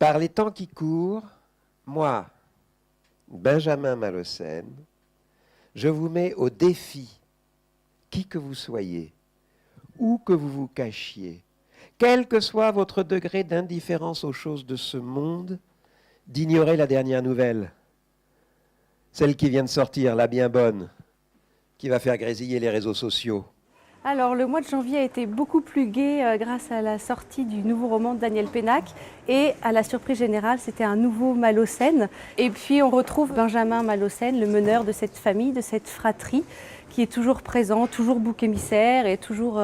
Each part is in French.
Par les temps qui courent, moi, Benjamin Malocène, je vous mets au défi, qui que vous soyez, où que vous vous cachiez, quel que soit votre degré d'indifférence aux choses de ce monde, d'ignorer la dernière nouvelle, celle qui vient de sortir, la bien bonne, qui va faire grésiller les réseaux sociaux. Alors, le mois de janvier a été beaucoup plus gai grâce à la sortie du nouveau roman de Daniel Pénac et à la surprise générale, c'était un nouveau Malocène. Et puis, on retrouve Benjamin Malocène, le meneur de cette famille, de cette fratrie, qui est toujours présent, toujours bouc émissaire et toujours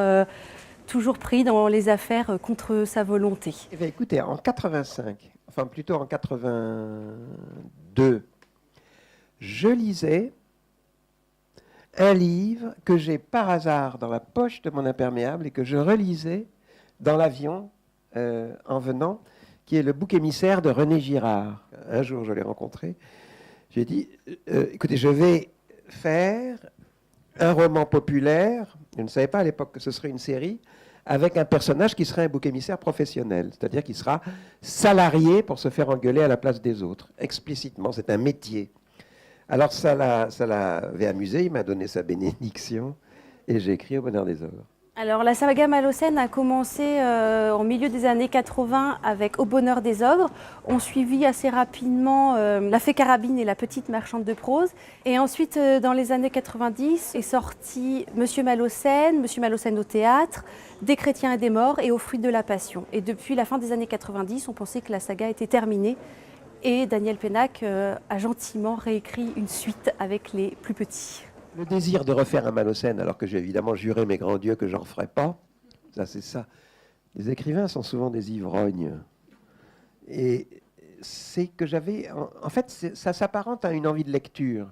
pris dans les affaires contre sa volonté. Eh bien, écoutez, en 85, enfin plutôt en 82, je lisais un livre que j'ai par hasard dans la poche de mon imperméable et que je relisais dans l'avion en venant, qui est le bouc émissaire de René Girard. Un jour, je l'ai rencontré. J'ai dit, écoutez, je vais faire un roman populaire, je ne savais pas à l'époque que ce serait une série, avec un personnage qui serait un bouc émissaire professionnel, c'est-à-dire qui sera salarié pour se faire engueuler à la place des autres, explicitement, c'est un métier. Alors ça l'avait amusé, il m'a donné sa bénédiction et j'ai écrit Au bonheur des ogres. Alors la saga Malocène a commencé au milieu des années 80 avec Au bonheur des ogres. On suivit assez rapidement La Fée Carabine et La Petite Marchande de Prose. Et ensuite, dans les années 90, est sorti Monsieur Malocène au théâtre, Des chrétiens et des morts et Au fruit de la passion. Et depuis la fin des années 90, on pensait que la saga était terminée. Et Daniel Pénac a gentiment réécrit une suite avec les plus petits. Le désir de refaire un Malocène, alors que j'ai évidemment juré mes grands dieux que j'en ferais pas, ça c'est ça. Les écrivains sont souvent des ivrognes. Et c'est que j'avais... En fait, ça s'apparente à une envie de lecture.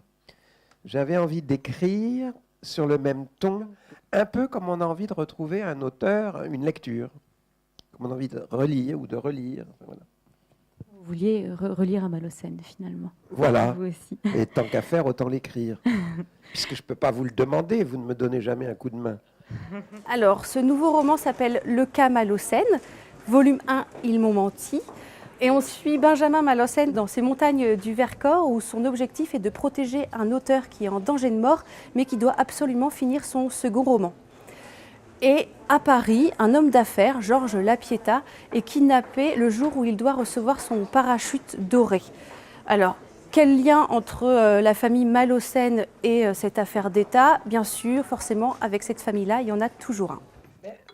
J'avais envie d'écrire sur le même ton, un peu comme on a envie de retrouver un auteur, une lecture. Comme on a envie de relire ou de relire. Voilà. Vous vouliez relire un Malocène, finalement. Voilà. Vous aussi. Et tant qu'à faire, autant l'écrire. Puisque je ne peux pas vous le demander, vous ne me donnez jamais un coup de main. Alors, ce nouveau roman s'appelle Le cas Malocène. Volume 1, Ils m'ont menti. Et on suit Benjamin Malocène dans ces montagnes du Vercors où son objectif est de protéger un auteur qui est en danger de mort, mais qui doit absolument finir son second roman. Et à Paris, un homme d'affaires, Georges Lapieta, est kidnappé le jour où il doit recevoir son parachute doré. Alors, quel lien entre la famille Malocène et cette affaire d'État? Bien sûr, forcément, avec cette famille-là, il y en a toujours un.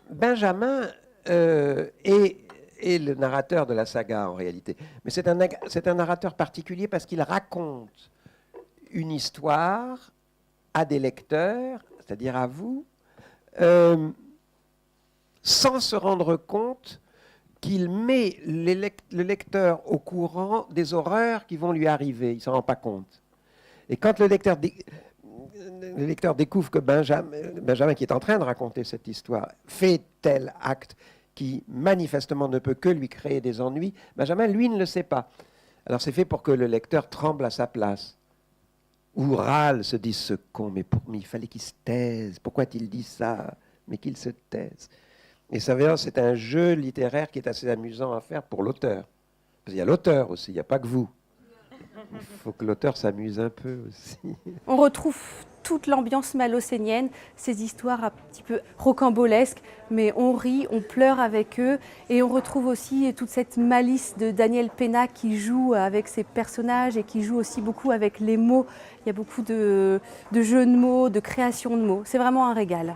Benjamin est le narrateur de la saga, en réalité. Mais c'est un narrateur particulier parce qu'il raconte une histoire à des lecteurs, c'est-à-dire à vous, sans se rendre compte qu'il met le lecteur au courant des horreurs qui vont lui arriver. Il ne s'en rend pas compte. Et quand le lecteur découvre que Benjamin, qui est en train de raconter cette histoire, fait tel acte qui manifestement ne peut que lui créer des ennuis, Benjamin, lui, ne le sait pas. Alors c'est fait pour que le lecteur tremble à sa place. Ou râle, se dit ce con, mais il fallait qu'il se taise. Pourquoi a-t-il dit ça? Mais qu'il se taise. Et ça, c'est un jeu littéraire qui est assez amusant à faire pour l'auteur. Parce qu'il y a l'auteur aussi, il n'y a pas que vous. Il faut que l'auteur s'amuse un peu aussi. On retrouve toute l'ambiance malocénienne, ces histoires un petit peu rocambolesques, mais on rit, on pleure avec eux. Et on retrouve aussi toute cette malice de Daniel Pénac qui joue avec ses personnages et qui joue aussi beaucoup avec les mots. Il y a beaucoup de jeux de mots, de création de mots. C'est vraiment un régal.